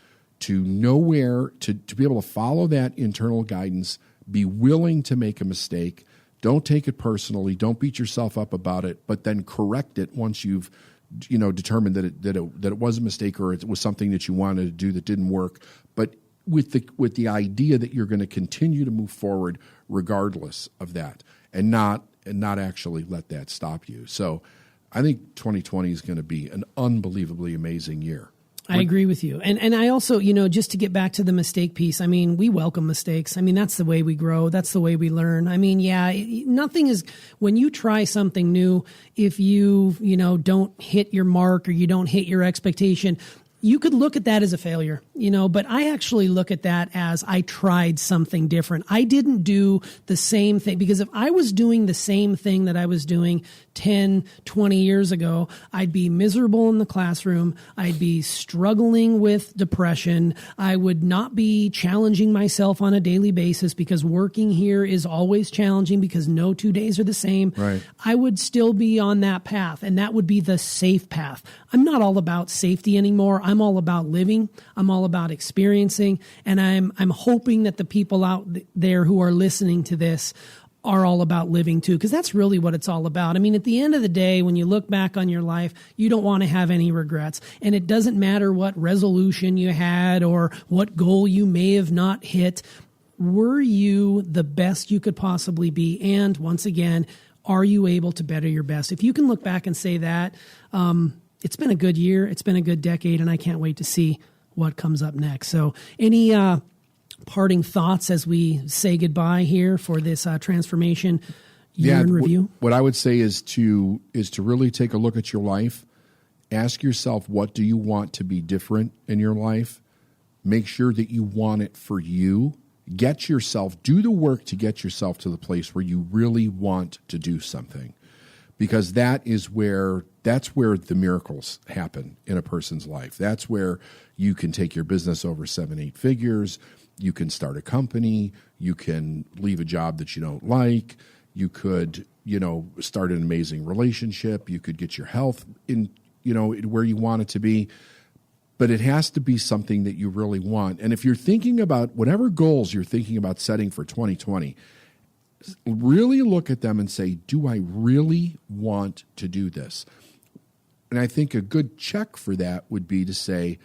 to know where to be able to follow that internal guidance, be willing to make a mistake. Don't take it personally. Don't beat yourself up about it, but then correct it once you've determined that it was a mistake or it was something that you wanted to do that didn't work. But with the idea that you're going to continue to move forward regardless of that, and not actually let that stop you. So I think 2020 is going to be an unbelievably amazing year. I agree with you. And I also, just to get back to the mistake piece, I mean, we welcome mistakes. I mean, that's the way we grow. That's the way we learn. I mean, nothing is, when you try something new, if you don't hit your mark or you don't hit your expectation, you could look at that as a failure, but I actually look at that as I tried something different. I didn't do the same thing, because if I was doing the same thing that I was doing 10, 20 years ago, I'd be miserable in the classroom. I'd be struggling with depression. I would not be challenging myself on a daily basis, because working here is always challenging because no 2 days are the same. Right. I would still be on that path, and that would be the safe path. I'm not all about safety anymore. I'm all about living. I'm all about experiencing. And I'm hoping that the people out there who are listening to this are all about living too, because that's really what it's all about. I mean, at the end of the day, when you look back on your life, you don't want to have any regrets. And it doesn't matter what resolution you had or what goal you may have not hit. Were you the best you could possibly be? And once again, are you able to better your best? If you can look back and say that, it's been a good year, it's been a good decade, and I can't wait to see what comes up next. So any parting thoughts as we say goodbye here for this transformation year in review? What I would say is to really take a look at your life. Ask yourself, what do you want to be different in your life? Make sure that you want it for you. Do the work to get yourself to the place where you really want to do something, because that's where the miracles happen in a person's life. That's where you can take your business over 7-8 figures. You can start a company. You can leave a job that you don't like. You could, start an amazing relationship. You could get your health in, where you want it to be. But it has to be something that you really want. And if you're thinking about whatever goals you're thinking about setting for 2020, really look at them and say, do I really want to do this? And I think a good check for that would be to say,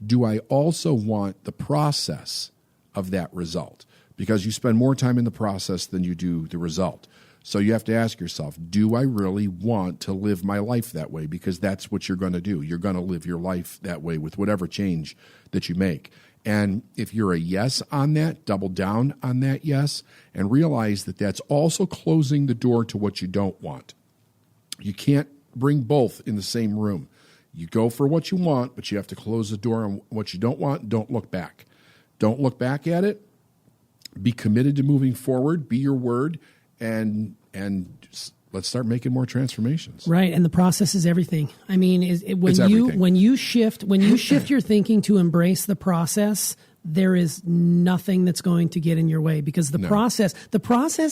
do I also want the process of that result? Because you spend more time in the process than you do the result. So you have to ask yourself, do I really want to live my life that way? Because that's what you're going to do. You're going to live your life that way with whatever change that you make. And if you're a yes on that, double down on that yes, and realize that that's also closing the door to what you don't want. You can't bring both in the same room. You go for what you want, but you have to close the door on what you don't want. Don't look back. Don't look back at it. Be committed to moving forward. Be your word. And let's start making more transformations. Right, and the process is everything. I mean, when you shift your thinking to embrace the process, there is nothing that's going to get in your way, because the process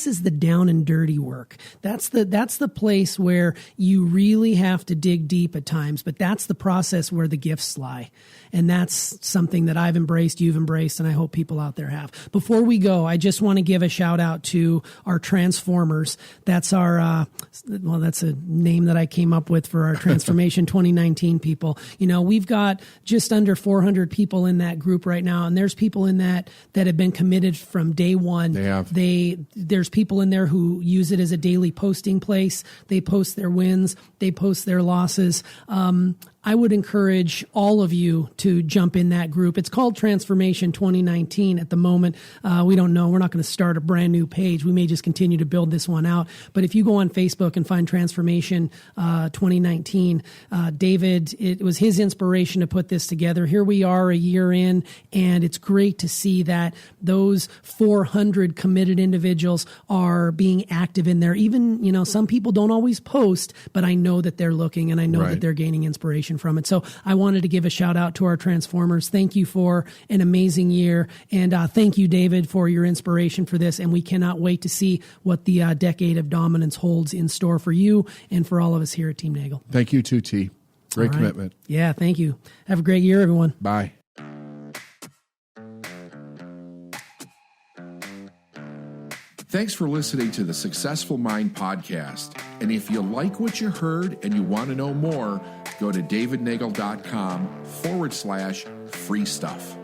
is the down and dirty work. That's the place where you really have to dig deep at times, but that's the process where the gifts lie. And that's something that I've embraced, you've embraced, and I hope people out there have. Before we go, I just want to give a shout out to our Transformers. That's our, that's a name that I came up with for our Transformation 2019 people. You know, we've got just under 400 people in that group right now, and there's people in that have been committed from day one. They have. There's people in there who use it as a daily posting place. They post their wins. They post their losses. I would encourage all of you to jump in that group. It's called Transformation 2019 at the moment. We don't know. We're not going to start a brand new page. We may just continue to build this one out. But if you go on Facebook and find Transformation 2019, David, it was his inspiration to put this together. Here we are a year in, and it's great to see that those 400 committed individuals are being active in there. Even, you know, some people don't always post, but I know that they're looking, and I know that they're gaining inspiration from it. So I wanted to give a shout out to our Transformers. Thank you for an amazing year. And thank you, David, for your inspiration for this. And we cannot wait to see what the decade of dominance holds in store for you and for all of us here at Team Nagel. Thank you too, T. Great commitment. Yeah, thank you. Have a great year, everyone. Bye. Thanks for listening to the Successful Mind podcast. And if you like what you heard and you want to know more, go to davidnagel.com/free stuff.